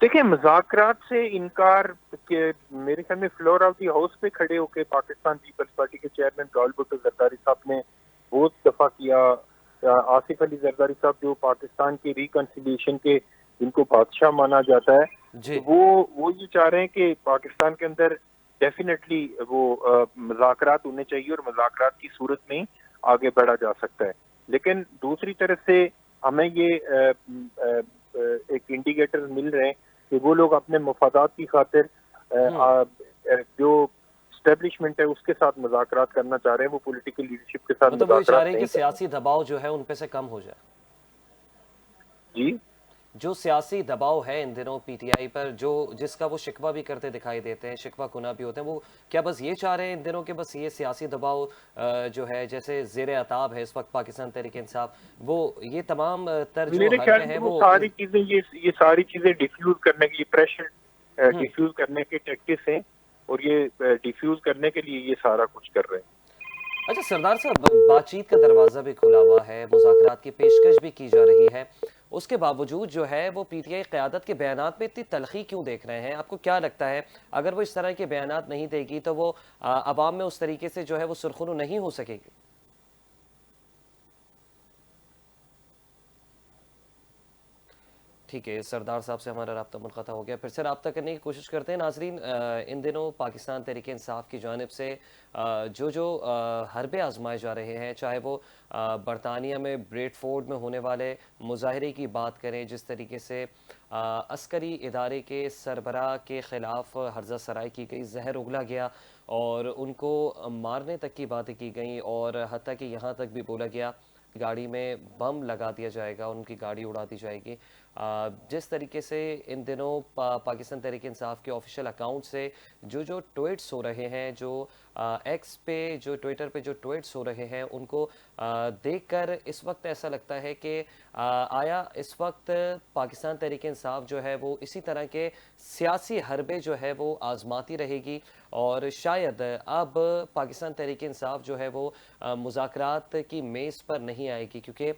دیکھیں مذاکرات سے انکار کہ میرے خیال میں فلور آف دی ہاؤس پہ کھڑے ہو کے پاکستان پیپلز پارٹی کے چیئرمین راول بھٹو زرداری صاحب نے بہت دفعہ کیا. آصف علی زرداری صاحب جو پاکستان کے ریکنسیلیشن کے جن کو بادشاہ مانا جاتا ہے, جی تو وہ یہ چاہ رہے ہیں کہ پاکستان کے اندر ڈیفینیٹلی وہ مذاکرات ہونے چاہیے اور مذاکرات کی صورت میں آگے بڑھا جا سکتا ہے. لیکن دوسری طرف سے ہمیں یہ ایک انڈیکیٹر مل رہے ہیں کہ وہ لوگ اپنے مفادات کی خاطر جو اسٹیبلشمنٹ ہے اس کے ساتھ مذاکرات کرنا چاہ رہے ہیں, وہ پولیٹیکل لیڈرشپ کے ساتھ مطلب وہ یہ چاہ مذاکرات رہے ہیں نہیں کہ کرنا. سیاسی دباؤ جو ہے ان پہ سے کم ہو جائے. جی جو سیاسی دباؤ ہے ان دنوں پی ٹی آئی پر, جس کا وہ شکوہ بھی کرتے دکھائی دیتے ہیں, شکوہ کناں بھی ہوتے ہیں, وہ کیا بس یہ چاہ رہے ہیں ان دنوں کہ بس یہ سیاسی دباؤ جو ہے جیسے زیر عتاب ہے اس وقت پاکستان تحریک انصاف, وہ یہ تمام تر جو میرے خیال حلقے ہیں میں وہ وہ ساری چیزیں یہ ساری چیزیں ڈیفیوز کرنے کی, یہ پریشر ڈیفیوز کرنے کے ٹیکٹکس ہیں اور یہ ڈیفیوز کرنے کے لیے یہ سارا کچھ کر رہے ہیں. اچھا سردار صاحب, بات چیت کا دروازہ بھی کھلا ہوا ہے, مذاکرات کی پیشکش بھی کی جا رہی ہے, اس کے باوجود جو ہے وہ پی ٹی آئی قیادت کے بیانات میں اتنی تلخی کیوں دیکھ رہے ہیں؟ آپ کو کیا لگتا ہے اگر وہ اس طرح کے بیانات نہیں دے گی تو وہ عوام میں اس طریقے سے جو ہے وہ سرخرو نہیں ہو سکے گی؟ ٹھیک ہے, سردار صاحب سے ہمارا رابطہ منقطع ہو گیا, پھر سے رابطہ کرنے کی کوشش کرتے ہیں. ناظرین, ان دنوں پاکستان تحریک انصاف کی جانب سے جو حربے آزمائے جا رہے ہیں, چاہے وہ برطانیہ میں بریڈ فورڈ میں ہونے والے مظاہرے کی بات کریں, جس طریقے سے عسکری ادارے کے سربراہ کے خلاف ہرزہ سرائی کی گئی, زہر اگلا گیا اور ان کو مارنے تک کی باتیں کی گئیں, اور حتیٰ کہ یہاں تک بھی بولا گیا گاڑی میں بم لگا دیا جائے گا, ان کی گاڑی اڑا دی جائے گی. جس طریقے سے ان دنوں پاکستان تحریک انصاف کے آفیشیل اکاؤنٹ سے جو ٹویٹس ہو رہے ہیں, جو ایکس پہ جو ٹویٹر پہ جو ٹویٹس ہو رہے ہیں, ان کو دیکھ کر اس وقت ایسا لگتا ہے کہ آیا اس وقت پاکستان تحریک انصاف جو ہے وہ اسی طرح کے سیاسی حربے جو ہے وہ آزماتی رہے گی, اور شاید اب پاکستان تحریک انصاف جو ہے وہ مذاکرات کی میز پر نہیں آئے گی, کیونکہ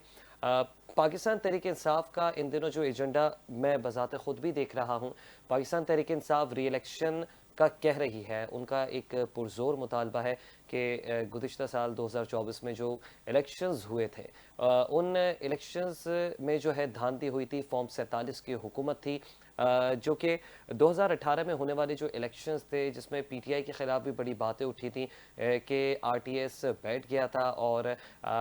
پاکستان تحریک انصاف کا ان دنوں جو ایجنڈا میں بذات خود بھی دیکھ رہا ہوں, پاکستان تحریک انصاف ری الیکشن کا کہہ رہی ہے. ان کا ایک پرزور مطالبہ ہے کہ گزشتہ سال 2024 میں جو الیکشنز ہوئے تھے, ان الیکشنز میں جو ہے دھاندلی ہوئی تھی, فارم 47 کی حکومت تھی, جو کہ 2018 میں ہونے والے جو الیکشنز تھے جس میں پی ٹی آئی کے خلاف بھی بڑی باتیں اٹھی تھیں کہ آر ٹی ایس بیٹھ گیا تھا, اور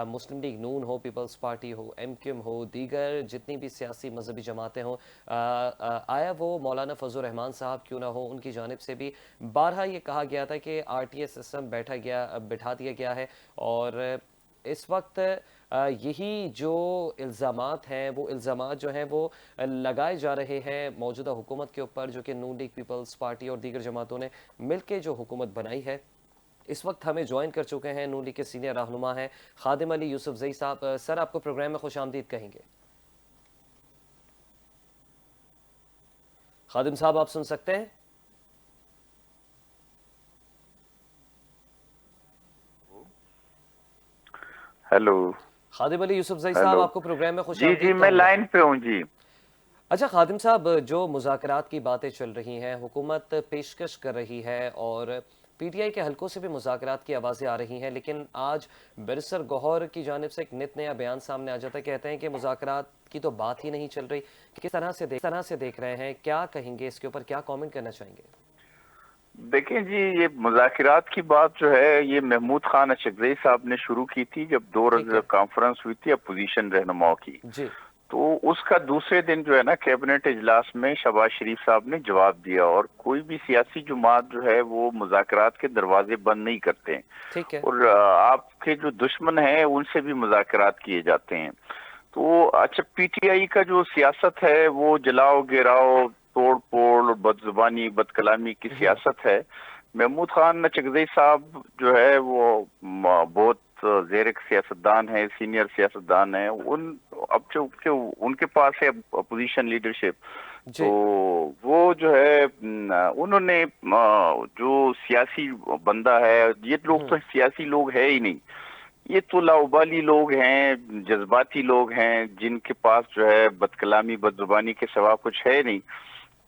مسلم لیگ نون ہو, پیپلز پارٹی ہو, ایم کیو ایم ہو, دیگر جتنی بھی سیاسی مذہبی جماعتیں ہوں, آیا وہ مولانا فضل الرحمان صاحب کیوں نہ ہو, ان کی جانب سے بھی بارہا یہ کہا گیا تھا کہ آر ٹی ایس سسٹم بٹھا دیا گیا ہے, اور اس وقت یہی جو الزامات ہیں وہ الزامات جو ہیں وہ لگائے جا رہے ہیں موجودہ حکومت کے اوپر, جو کہ نون لیگ, پیپلز پارٹی اور دیگر جماعتوں نے مل کے جو حکومت بنائی ہے. اس وقت ہمیں جوائن کر چکے ہیں نون لیگ کے سینئر رہنما ہیں خادم علی یوسف زئی صاحب. سر, آپ کو پروگرام میں خوش آمدید کہیں گے. خادم صاحب, آپ سن سکتے ہیں؟ ہیلو. خادم علی یوسف زئی صاحب, آپ کو پروگرام میں خوش آمدید جی میں کہوں گا. لائن پہ ہوں. جی اچھا خادم صاحب, جو مذاکرات کی باتیں چل رہی ہیں, حکومت پیشکش کر رہی ہے اور پی ٹی آئی کے حلقوں سے بھی مذاکرات کی آوازیں آ رہی ہیں, لیکن آج بیرسٹر گوہر کی جانب سے ایک نت نیا بیان سامنے آ جاتا ہے, کہتے ہیں کہ مذاکرات کی تو بات ہی نہیں چل رہی. کس طرح سے دیکھ رہے ہیں, کیا کہیں گے اس کے اوپر, کیا کامنٹ کرنا چاہیں گے؟ دیکھیں جی, یہ مذاکرات کی بات جو ہے یہ محمود خان اچکزئی صاحب نے شروع کی تھی جب 2 روز کانفرنس ہوئی تھی اپوزیشن رہنماؤں کی. جی, تو اس کا دوسرے دن جو ہے نا کیبنٹ اجلاس میں شہباز شریف صاحب نے جواب دیا, اور کوئی بھی سیاسی جماعت جو ہے وہ مذاکرات کے دروازے بند نہیں کرتے ہیں, ٹھیک ہے. اور آپ کے جو دشمن ہیں ان سے بھی مذاکرات کیے جاتے ہیں. تو اچھا, پی ٹی آئی کا جو سیاست ہے وہ جلاؤ گراؤ, توڑ پھوڑ, بد زبانی, بد کلامی کی سیاست ہے. محمود خان اچکزئی صاحب جو ہے وہ بہت زیرک سیاستدان ہے, سینئر سیاستدان ہیں. اب چونکہ ان کے پاس ہے اپوزیشن لیڈرشپ, تو وہ جو ہے انہوں نے جو سیاسی بندہ ہے, یہ لوگ تو سیاسی لوگ ہے ہی نہیں, یہ تو لاؤبالی لوگ ہیں, جذباتی لوگ ہیں, جن کے پاس جو ہے بد کلامی, بد زبانی کے سوا کچھ ہے نہیں.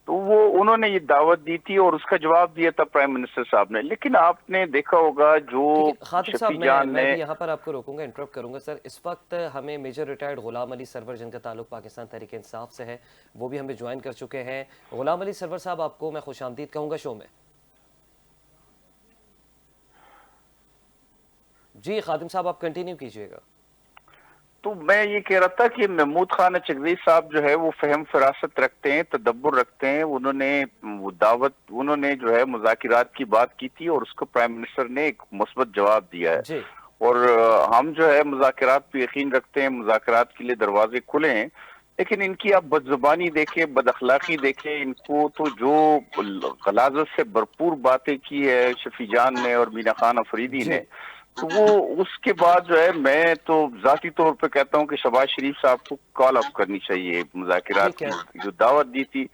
تو وہ انہوں نے یہ دعوت دی تھی اور اس کا جواب دیا تھا پرائم منسٹر صاحب نے. لیکن آپ نے دیکھا ہوگا جو ٹھیک ہے خاطب صاحب، شفیع جان میں نے، بھی یہاں پر آپ کو روکوں گا، انٹرپٹ کروں گا. سر اس وقت ہمیں میجر ریٹائرڈ غلام علی سرور جن کا تعلق پاکستان تحریک انصاف سے ہے وہ بھی ہمیں جوائن کر چکے ہیں. غلام علی سرور صاحب، آپ کو میں خوش آمدید کہوں گا شو میں. جی خادم صاحب آپ کنٹینیو کیجئے گا. تو میں یہ کہہ رہا تھا کہ محمود خان اچکزئی صاحب جو ہے وہ فہم فراست رکھتے ہیں، تدبر رکھتے ہیں. انہوں نے وہ دعوت، انہوں نے جو ہے مذاکرات کی بات کی تھی اور اس کو پرائم منسٹر نے ایک مثبت جواب دیا ہے. جی اور ہم جو ہے مذاکرات پہ یقین رکھتے ہیں، مذاکرات کے لیے دروازے کھلے ہیں. لیکن ان کی آپ بد زبانی دیکھیں، بد اخلاقی دیکھیں، ان کو تو جو غلاظت سے بھرپور باتیں کی ہے شفیع جان نے اور مینا خان افریدی جی نے، تو وہ اس کے بعد جو ہے میں تو ذاتی طور پہ کہتا ہوں کہ شہباز شریف صاحب کو کال اپ کرنی چاہیے. مذاکرات ٹھیک کی ہے. جو دعوت دی تھی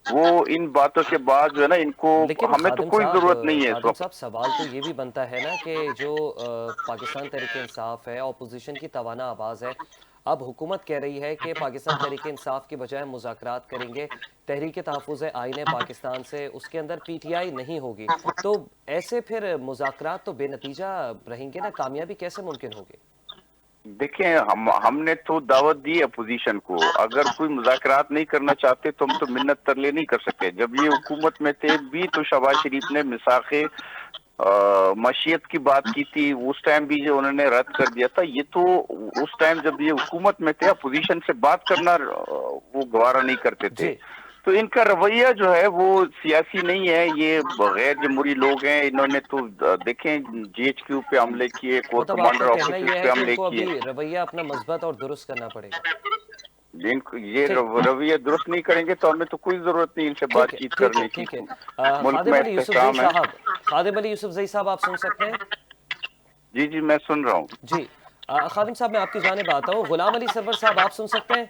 وہ ان باتوں کے بعد جو ہے نا ان کو، لیکن ہمیں تو کوئی ضرورت نہیں ہے اس خادم وقت. صاحب سوال تو یہ بھی بنتا ہے نا کہ جو پاکستان تحریک انصاف ہے، اپوزیشن کی توانا آواز ہے، اب حکومت کہہ رہی ہے کہ پاکستان تحریک انصاف کی بجائے مذاکرات کریں گے تحریک تحفظ آئین پاکستان سے، اس کے اندر پی ٹی آئی نہیں ہوگی. تو ایسے پھر مذاکرات تو بے نتیجہ رہیں گے نا، کامیابی کیسے ممکن ہوگی؟ دیکھیں ہم نے تو دعوت دی اپوزیشن کو، اگر کوئی مذاکرات نہیں کرنا چاہتے تو ہم تو منت ترلے نہیں کر سکتے. جب یہ حکومت میں تھے بھی تو شہباز شریف نے میثاق معیشت کی بات کی تھی، اس ٹائم بھی جو انہوں نے رد کر دیا تھا. یہ تو اس ٹائم جب یہ حکومت میں تھے اپوزیشن سے بات کرنا وہ گوارا نہیں کرتے تھے. جی تو ان کا رویہ جو ہے وہ سیاسی نہیں ہے، یہ غیر جمہوری لوگ ہیں. انہوں نے تو دیکھیں جی ایچ کیو پہ حملے کیے، کور مطلب آپ کا کمانڈر کہنا یہ آفیسز پہ ہے کہ ان حملے کو کیے. ابھی رویہ اپنا مثبت اور درست کرنا پڑے گا. یہ ٹھیک رویہ درست نہیں کریں گے تو ہمیں تو کوئی ضرورت نہیں ان سے بات ٹھیک ہے چیت ٹھیک ہے کرنے کی. ٹھیک ہے. ملک خادم میں علی یوسف زئی استحکام ہے. صاحب، خادم علی یوسف زئی صاحب آپ سن سکتے ہیں؟ جی جی میں سن رہا ہوں. جی خادم صاحب میں آپ کی جانب آتا ہوں. غلام علی سرور صاحب آپ سن سکتے ہیں؟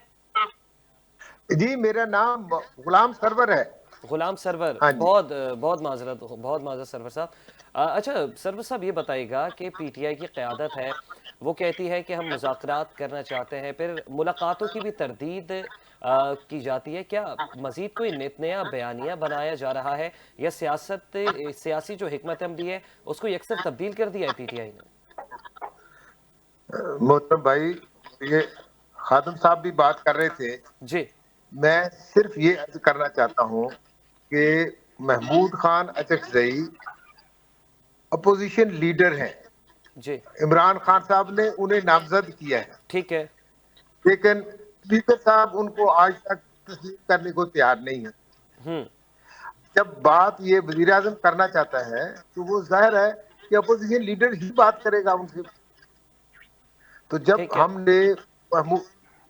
جی میرا نام غلام سرور ہے. غلام سرور، ہاں جی. بہت معذرت سرور صاحب. اچھا سرور صاحب یہ بتائیے گا کہ پی ٹی آئی کی قیادت ہے وہ کہتی ہے کہ ہم مذاکرات کرنا چاہتے ہیں، پھر ملاقاتوں کی بھی تردید کی جاتی ہے. کیا مزید کوئی نت نیا بیانیہ بنایا جا رہا ہے یا سیاسی جو حکمت عملی ہے اس کو یکسر تبدیل کر دیا ہے پی ٹی آئی نے؟ محترم بھائی، یہ خادم صاحب بھی بات کر رہے تھے. جی میں صرف یہ عرض کرنا چاہتا ہوں کہ محمود خان اچکزئی اپوزیشن لیڈر ہیں. جی عمران خان صاحب نے انہیں نامزد کیا ہے، ٹھیک ہے. لیکن اسپیکر صاحب ان کو آج تک تسلیم کرنے کو تیار نہیں ہے. ہوں جب بات یہ وزیر اعظم کرنا چاہتا ہے تو وہ ظاہر ہے کہ اپوزیشن لیڈر ہی بات کرے گا ان سے. تو جب ٹھیک ہے. ہم نے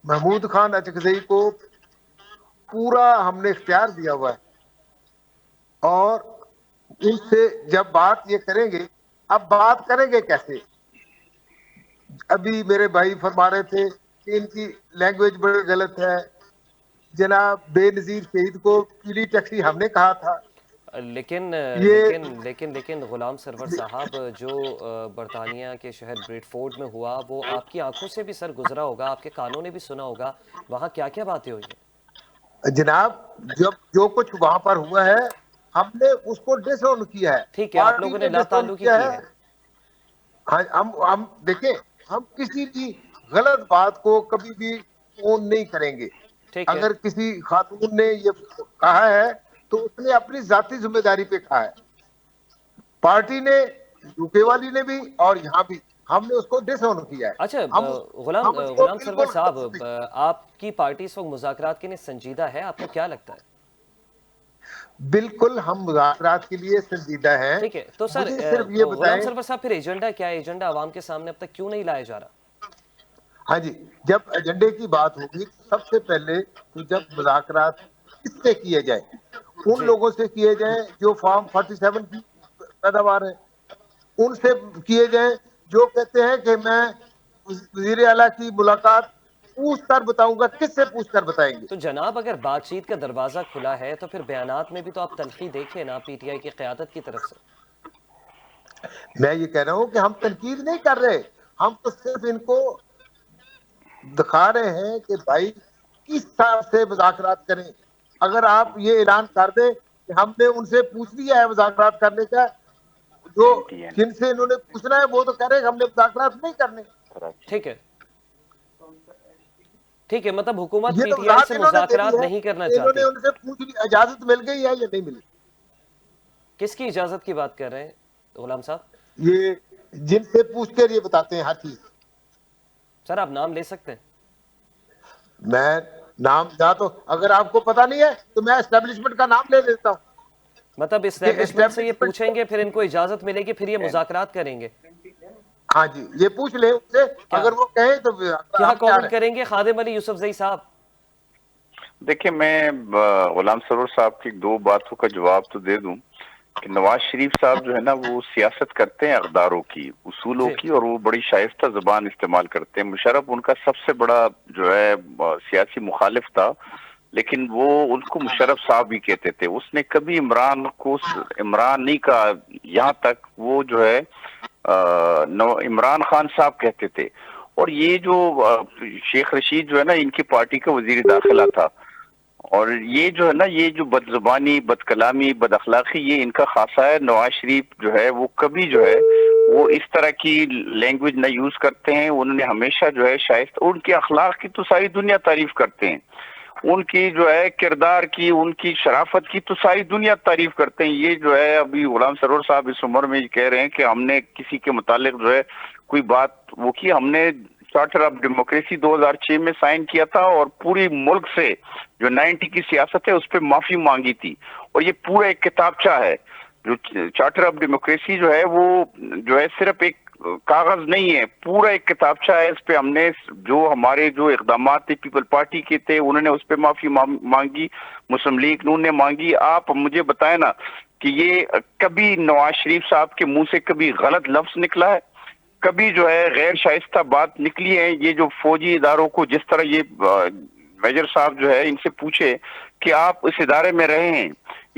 محمود خان اچکزئی کو پورا ہم نے اختیار دیا ہوا ہے اور ان سے جب بات یہ کریں گے، اب بات کریں گے کیسے؟ ابھی میرے بھائی فرما رہے تھے کہ ان کی لینگویج بڑی غلط ہے. جناب بے نظیر شہید کو پیلی ٹیکسی ہم نے کہا تھا. لیکن یہ لیکن لیکن لیکن غلام سرور صاحب، جو برطانیہ کے شہر بریڈ فورڈ میں ہوا وہ آپ کی آنکھوں سے بھی سر گزرا ہوگا، آپ کے کانوں نے بھی سنا ہوگا. وہاں کیا کیا باتیں ہوئی ہیں؟ جناب جب جو کچھ وہاں پر ہوا ہے ہم نے اس کو ڈس آن کیا ہے، ٹھیک ہے، آپ پارٹی لوگوں نے نے لا ڈس آن تعلقی کیا کی ہے. ہے. ہاں ہم دیکھیں، ہم کسی بھی غلط بات کو کبھی بھی اون نہیں کریں گے. ٹھیک ہے. اگر کسی خاتون نے یہ کہا ہے تو اس نے اپنی ذاتی ذمہ داری پہ کہا ہے. پارٹی نے، یو کے والی نے بھی اور یہاں بھی ہم نے اس کو ڈس آن کیا ہے. اچھا ہم اس کو غلام سرور صاحب، بالکل آپ کی پارٹی اس وقت مذاکرات کے لیے سنجیدہ ہے؟ آپ کو کیا لگتا ہے؟ بالکل ہم مذاکرات کے لیے سنجیدہ ہیں. ٹھیک ہے تو سر مجھے صرف یہ غلام بتائیں. سرور صاحب پھر ایجنڈا کیا ہے؟ ایجنڈا عوام کے سامنے اب تک کیوں نہیں لایا جا رہا؟ ہاں جی، جب ایجنڈے کی بات ہوگی سب سے پہلے تو جب مذاکرات کس سے کیے جائیں، ان جی لوگوں سے کیے جائیں جو فارم 47 کی پیداوار ہے، ان سے کیے جائیں جو کہتے ہیں کہ میں وزیر اعلیٰ کی ملاقات پوچھ کر بتاؤں گا. کس سے پوچھ کر بتائیں گے؟ تو جناب اگر بات چیت کا دروازہ کھلا ہے تو پھر بیانات میں بھی تو آپ تلخی دیکھیں نا پی ٹی آئی کی قیادت کی طرف سے. میں یہ کہہ رہا ہوں کہ ہم تنقید نہیں کر رہے، ہم تو صرف ان کو دکھا رہے ہیں کہ بھائی کس طرح سے مذاکرات کریں. اگر آپ یہ اعلان کر دیں کہ ہم نے ان سے پوچھ لیا ہے مذاکرات کرنے کا، جو جن سے انہوں نے پوچھنا ہے وہ تو کہہ رہے ہیں ہم نے مذاکرات نہیں کرنے. ٹھیک ہے، ٹھیک ہے، مطلب حکومت یہ پی تو ٹی آئی وضاحت سے انہوں نے دے دی مذاکرات ہے نہیں کرنا کہ انہوں نے چاہتی. ان سے پوچھ لی، اجازت مل گئی ہے یا نہیں ملی. کس کی اجازت کی بات کر رہے ہیں غلام صاحب؟ یہ جن سے پوچھ کر یہ بتاتے ہیں ہر چیز. سر آپ نام لے سکتے ہیں. میں نام یا تو اگر آپ کو پتا نہیں ہے تو میں اسٹیبلشمنٹ کا نام لے لیتا ہوں. مطلب اسٹیبلشمنٹ سے یہ پوچھیں گے، پھر ان کو اجازت ملے گی، پھر یہ مذاکرات کریں گے. ہاں جی، یہ پوچھ لیں ان سے، کیا اگر وہ کہیں تو کیا ہم تیار کامنٹ ہیں. کریں گے خادم علی یوسف زئی صاحب؟ دیکھیں میں غلام سرور صاحب کی دو باتوں کا جواب تو دے دوں کہ نواز شریف صاحب جو ہے نا وہ سیاست کرتے ہیں اقداروں کی، اصولوں جی کی، اور وہ بڑی شائستہ زبان استعمال کرتے ہیں. مشرف ان کا سب سے بڑا جو ہے سیاسی مخالف تھا، لیکن وہ ان کو مشرف صاحب بھی کہتے تھے. اس نے کبھی عمران کو عمران نہیں کہا، یہاں تک وہ جو ہے عمران خان صاحب کہتے تھے. اور یہ جو شیخ رشید جو ہے نا ان کی پارٹی کا وزیر داخلہ تھا، اور یہ جو ہے نا یہ جو بد زبانی، بد کلامی، بد اخلاقی یہ ان کا خاصہ ہے. نواز شریف جو ہے وہ کبھی جو ہے وہ اس طرح کی لینگویج نہ یوز کرتے ہیں. انہوں نے ہمیشہ جو ہے شائستہ، ان کے اخلاق کی تو ساری دنیا تعریف کرتے ہیں، ان کی جو ہے کردار کی، ان کی شرافت کی تو ساری دنیا تعریف کرتے ہیں. یہ جو ہے ابھی غلام سرور صاحب اس عمر میں کہہ رہے ہیں کہ ہم نے کسی کے متعلق جو ہے کوئی بات وہ کی. ہم نے چارٹر آف ڈیموکریسی 2006 میں سائن کیا تھا اور پوری ملک سے جو 90 کی سیاست ہے اس پہ معافی مانگی تھی. اور یہ پورا ایک کتابچہ ہے، جو چارٹر آف ڈیموکریسی جو ہے وہ جو ہے صرف ایک کاغذ نہیں ہے، پورا ایک کتابچہ ہے. اس پہ ہم نے جو ہمارے جو اقدامات تھے پیپل پارٹی کے تھے انہوں نے اس پہ معافی مانگی، مسلم لیگ نون نے مانگی. آپ مجھے بتائیں نا کہ یہ کبھی نواز شریف صاحب کے منہ سے کبھی غلط لفظ نکلا ہے، کبھی جو ہے غیر شائستہ بات نکلی ہے؟ یہ جو فوجی اداروں کو جس طرح یہ میجر صاحب جو ہے ان سے پوچھے کہ آپ اس ادارے میں رہے ہیں،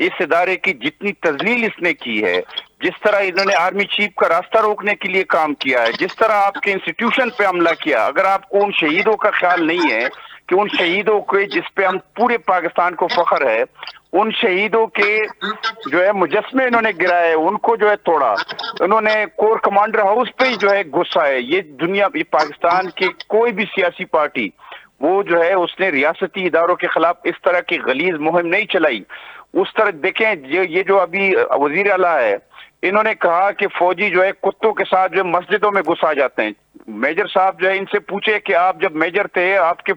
اس ادارے کی جتنی تذلیل اس نے کی ہے، جس طرح انہوں نے آرمی چیف کا راستہ روکنے کے لیے کام کیا ہے، جس طرح آپ کے انسٹیٹیوشن پہ حملہ کیا، اگر آپ کو ان شہیدوں کا خیال نہیں ہے کہ ان شہیدوں کے جس پہ ہم پورے پاکستان کو فخر ہے، ان شہیدوں کے جو ہے مجسمے انہوں نے گرائے، ان کو جو ہے توڑا، انہوں نے کور کمانڈر ہاؤس پہ ہی جو ہے غصہ ہے. یہ دنیا یہ پاکستان کی کوئی بھی سیاسی پارٹی وہ جو ہے اس نے ریاستی اداروں کے خلاف اس طرح کی غلیظ مہم نہیں چلائی. اس طرح دیکھیں یہ جو ابھی وزیر اعلیٰ ہے انہوں نے کہا کہ فوجی جو ہے کتوں کے ساتھ جو مسجدوں میں گھسا جاتے ہیں. میجر صاحب جو ہے ان سے پوچھے کہ آپ جب میجر تھے، آپ کے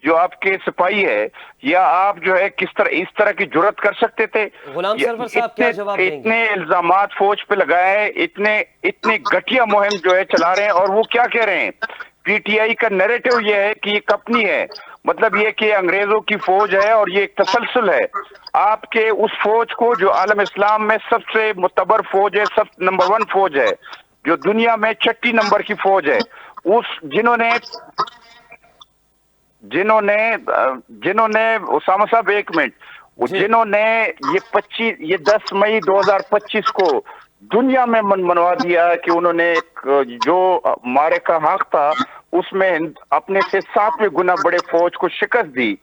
جو آپ کے سپاہی ہے یا آپ جو ہے کس طرح اس طرح کی جرات کر سکتے تھے؟ غلام سرور صاحب کیا جواب دیں گے؟ اتنے الزامات فوج پہ لگائے ہیں، اتنے گھٹیا مہم جو ہے چلا رہے ہیں. اور وہ کیا کہہ رہے ہیں؟ پی ٹی آئی کا نیریٹو یہ ہے کہ یہ کپنی ہے، مطلب یہ کہ انگریزوں کی فوج ہے اور یہ ایک تسلسل ہے. آپ کے اس فوج کو جو عالم اسلام میں سب سے معتبر فوج ہے، سب نمبر 1 فوج ہے، جو دنیا میں 6 نمبر کی فوج ہے، اس جنہوں نے اسامہ صاحب ایک منٹ، جنہوں نے یہ 10 مئی 2025 کو دنیا میں منوا دیا کہ انہوں نے جو مارے کا حق تھا اس میں اپنے سے 7 گنا بڑے فوج کو شکست دی،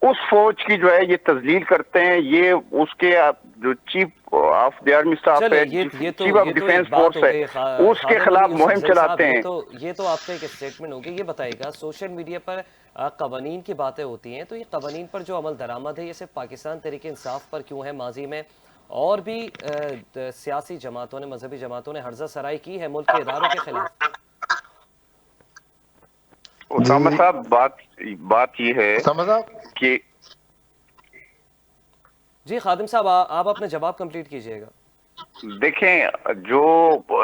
اس فوج کی جو ہے یہ تذلیل کرتے ہیں. یہ اس کے جو chief of the army staff ہے، چیف آف ڈیفینس فورس ہے، اس کے خلاف مہم چلاتے ہیں. یہ تو آپ کا ایک اسٹیٹمنٹ ہوگی. یہ بتائے گا سوشل میڈیا پر قوانین کی باتیں ہوتی ہیں، تو یہ قوانین پر جو عمل درآمد ہے یہ صرف پاکستان تحریک انصاف پر کیوں ہے؟ ماضی میں اور بھی سیاسی جماعتوں نے، مذہبی جماعتوں نے ہرزہ سرائی کی ہے ملک کے اداروں کے خلاف. اسامہ صاحب بات یہ ہے کہ جی خادم صاحب آپ اپنا جواب کمپلیٹ کیجئے گا. دیکھیں جو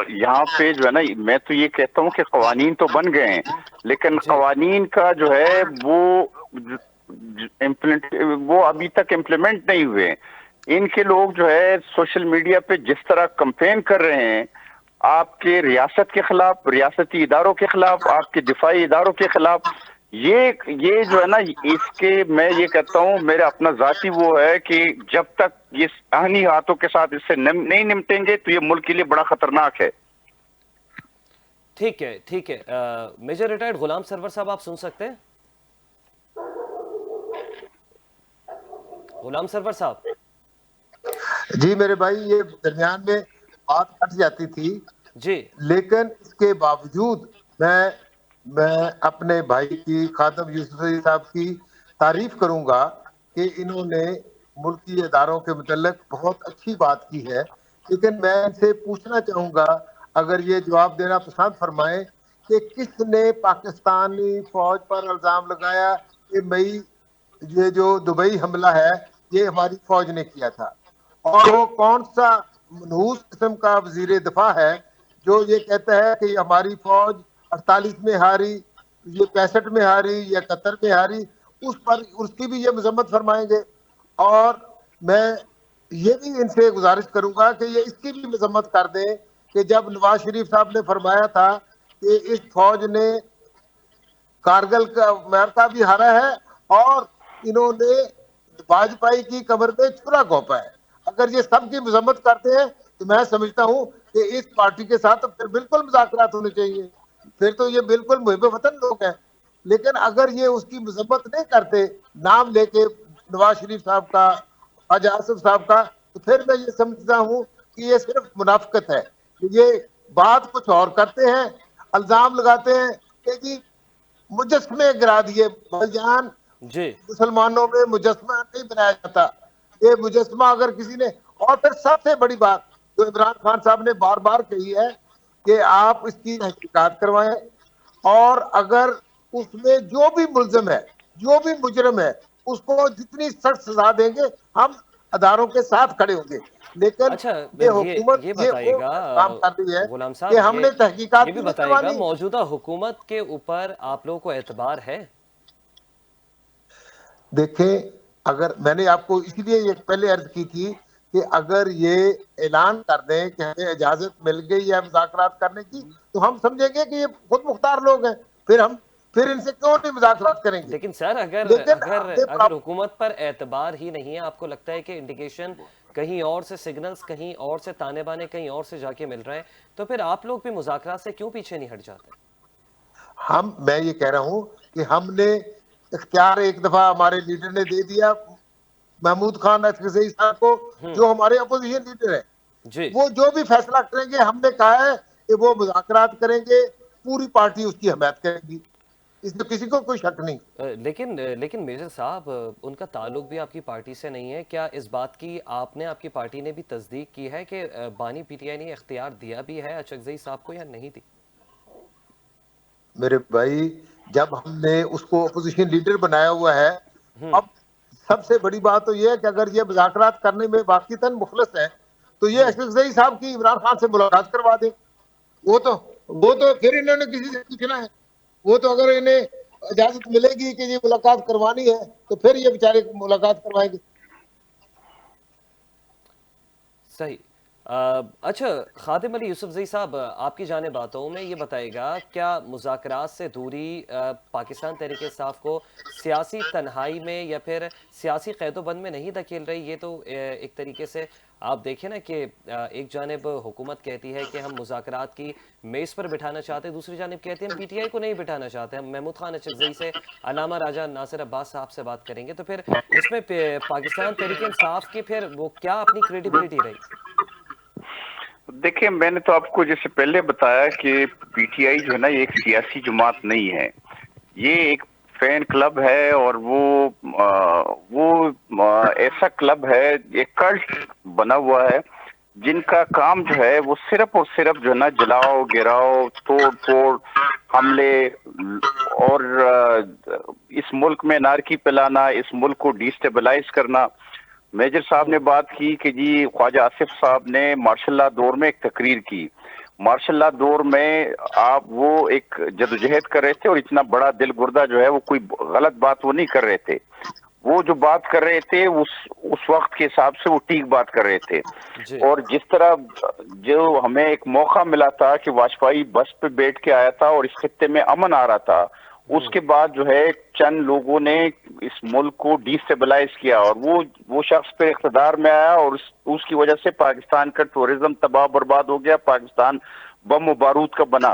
یہاں پہ جو ہے نا، میں تو یہ کہتا ہوں کہ قوانین تو بن گئے ہیں، لیکن قوانین کا جو ہے وہ ابھی تک امپلیمنٹ نہیں ہوئے. ان کے لوگ جو ہے سوشل میڈیا پہ جس طرح کمپین کر رہے ہیں آپ کے ریاست کے خلاف، ریاستی اداروں کے خلاف، آپ کے دفاعی اداروں کے خلاف، یہ جو ہے نا اس کے میں یہ کہتا ہوں میرا اپنا ذاتی وہ ہے کہ جب تک یہ آہنی ہاتھوں کے ساتھ اس سے نہیں نمٹیں گے تو یہ ملک کے لیے بڑا خطرناک ہے. ٹھیک ہے، ٹھیک ہے. میجر ریٹائرڈ غلام سرور صاحب آپ سن سکتے ہیں؟ غلام سرور صاحب. جی میرے بھائی، یہ درمیان میں بات کٹ جاتی تھی، جی لیکن اس کے باوجود میں اپنے بھائی کی، خادم یوسف علی صاحب کی تعریف کروں گا کہ انہوں نے ملکی اداروں کے متعلق بہت اچھی بات کی ہے. لیکن میں ان سے پوچھنا چاہوں گا، اگر یہ جواب دینا پسند فرمائیں، کہ کس نے پاکستانی فوج پر الزام لگایا کہ یہ جو دبئی حملہ ہے یہ ہماری فوج نے کیا تھا؟ اور وہ کون سا منحوس قسم کا وزیر دفاع ہے جو یہ کہتا ہے کہ ہماری فوج 48 میں ہاری، یہ 65 میں ہاری یا 71 میں ہاری؟ اس کی بھی یہ مذمت فرمائیں گے. اور میں یہ بھی ان سے گزارش کروں گا کہ یہ اس کی بھی مذمت کر دیں کہ جب نواز شریف صاحب نے فرمایا تھا کہ اس فوج نے کارگل کا معرکہ بھی ہارا ہے اور انہوں نے واجپئی کی کمر پہ چھرا گھونپا ہے، اگر یہ سب کی مذمت کرتے ہیں تو میں سمجھتا ہوں کہ اس پارٹی کے ساتھ پھر بالکل مذاکرات ہونے چاہیے، پھر تو یہ بالکل محب وطن لوگ ہیں. لیکن اگر یہ اس کی مذمت نہیں کرتے نام لے کے نواز شریف صاحب کا، خواجہ آصف صاحب کا، تو پھر میں یہ سمجھتا ہوں کہ یہ صرف منافقت ہے. یہ بات کچھ اور کرتے ہیں، الزام لگاتے ہیں کہ جی مجسمے گرا دیے. بھائی جان، جی مسلمانوں میں مجسمہ نہیں بنایا جاتا، یہ مجسمہ اگر کسی نے، اور پھر سب سے بڑی بات جو عمران خان صاحب نے بار بار کہی ہے کہ آپ اس کی تحقیقات کروائیں، اور اگر اس میں جو بھی ملزم ہے، جو بھی مجرم ہے، اس کو جتنی سخت سزا دیں گے، ہم اداروں کے ساتھ کھڑے ہوں گے. لیکن اچھا، یہ حکومت یہ یہ بتائیے وہ گا کام کر رہی ہے غلام کہ صاحب، ہم نے یہ تحقیقات بھی بھی نہیں بتائیے گا، کروانی. موجودہ حکومت کے اوپر آپ لوگوں کو اعتبار ہے؟ دیکھیں، اگر میں نے آپ کو اسی لیے یہ پہلے عرض کی تھی کہ اگر یہ اعلان کر دیں کہ ہمیں اجازت مل گئی ہے مذاکرات کرنے کی، تو ہم سمجھیں گے کہ یہ خود مختار لوگ ہیں، پھر ان سے کیوں نہیں مذاکرات کریں گے. لیکن سر، لیکن اگر حکومت پر اعتبار ہی نہیں ہے، آپ کو لگتا ہے کہ انڈیکیشن کہیں اور سے، سگنلز کہیں اور سے، تانے بانے کہیں اور سے جا کے مل رہے ہیں، تو پھر آپ لوگ بھی مذاکرات سے کیوں پیچھے نہیں ہٹ جاتے؟ میں یہ کہہ رہا ہوں کہ ہم نے اختیار ایک دفعہ ہمارے لیڈر نے دے دیا محمود خان اچکزئی صاحب کو، جو ہمارے اپوزیشن لیڈر ہیں. جی وہ جو بھی فیصلہ کریں گے، ہم نے کہا ہے کہ وہ مذاکرات کریں گے، پوری پارٹی اس کی حمایت کرے گی، اس میں کسی کو کوئی شک نہیں. لیکن میجر صاحب، ان کا تعلق بھی آپ کی پارٹی سے نہیں ہے. کیا اس بات کی آپ نے، آپ کی پارٹی نے بھی تصدیق کی ہے کہ بانی پی ٹی آئی نے اختیار دیا بھی ہے اچکزئی صاحب کو یا نہیں دی؟ میرے بھائی، جب ہم نے اس کو اپوزیشن لیڈر بنایا ہوا ہے، اب سب سے بڑی بات تو یہ ہے کہ اگر یہ مذاکرات کرنے میں واقعتاً مخلص ہے تو یہ اچکزئی صاحب کی عمران خان سے ملاقات کروا دیں. وہ تو پھر انہوں نے کسی سے پوچھنا ہے. وہ تو اگر انہیں اجازت ملے گی کہ یہ ملاقات کروانی ہے تو پھر یہ بیچارے ملاقات کروائیں گے. صحیح. اچھا، خادم علی یوسف زئی صاحب، آپ کی جانب باتوں میں یہ بتائے گا، کیا مذاکرات سے دوری پاکستان تحریک انصاف کو سیاسی تنہائی میں یا پھر سیاسی قید و بند میں نہیں دھکیل رہی؟ یہ تو ایک طریقے سے آپ دیکھیں نا کہ ایک جانب حکومت کہتی ہے کہ ہم مذاکرات کی میز پر بٹھانا چاہتے ہیں، دوسری جانب کہتے ہیں ہم پی ٹی آئی کو نہیں بٹھانا چاہتے. ہم محمود خان اچکزئی سے، علامہ راجہ ناصر عباس صاحب سے بات کریں گے، تو پھر اس میں پاکستان تحریک انصاف کی پھر وہ کیا اپنی کریڈیبلٹی رہی؟ دیکھیں، میں نے تو آپ کو جیسے پہلے بتایا کہ پی ٹی آئی جو ہے نا، یہ ایک سیاسی جماعت نہیں ہے، یہ ایک فین کلب ہے، اور وہ ایسا کلب ہے، ایک کلٹ بنا ہوا ہے جن کا کام جو ہے وہ صرف اور صرف جو ہے نا جلاؤ گراؤ، توڑ پھوڑ، حملے، اور اس ملک میں نارکی پھیلانا، اس ملک کو ڈیسٹیبلائز کرنا. میجر صاحب نے بات کی کہ جی خواجہ آصف صاحب نے مارشل لا دور میں ایک تقریر کی. مارشل لا دور میں آپ وہ ایک جدوجہد کر رہے تھے، اور اتنا بڑا دل گردہ جو ہے، وہ کوئی غلط بات وہ نہیں کر رہے تھے. وہ جو بات کر رہے تھے اس وقت کے حساب سے وہ ٹھیک بات کر رہے تھے. جی اور جس طرح جو ہمیں ایک موقع ملا تھا کہ واجپئی بس پہ بیٹھ کے آیا تھا اور اس خطے میں امن آ رہا تھا، اس کے بعد جو ہے چند لوگوں نے اس ملک کو ڈیسٹیبلائز کیا، اور وہ شخص پہ اقتدار میں آیا، اور اس کی وجہ سے پاکستان کا ٹورزم تباہ برباد ہو گیا، پاکستان بم و بارود کا بنا.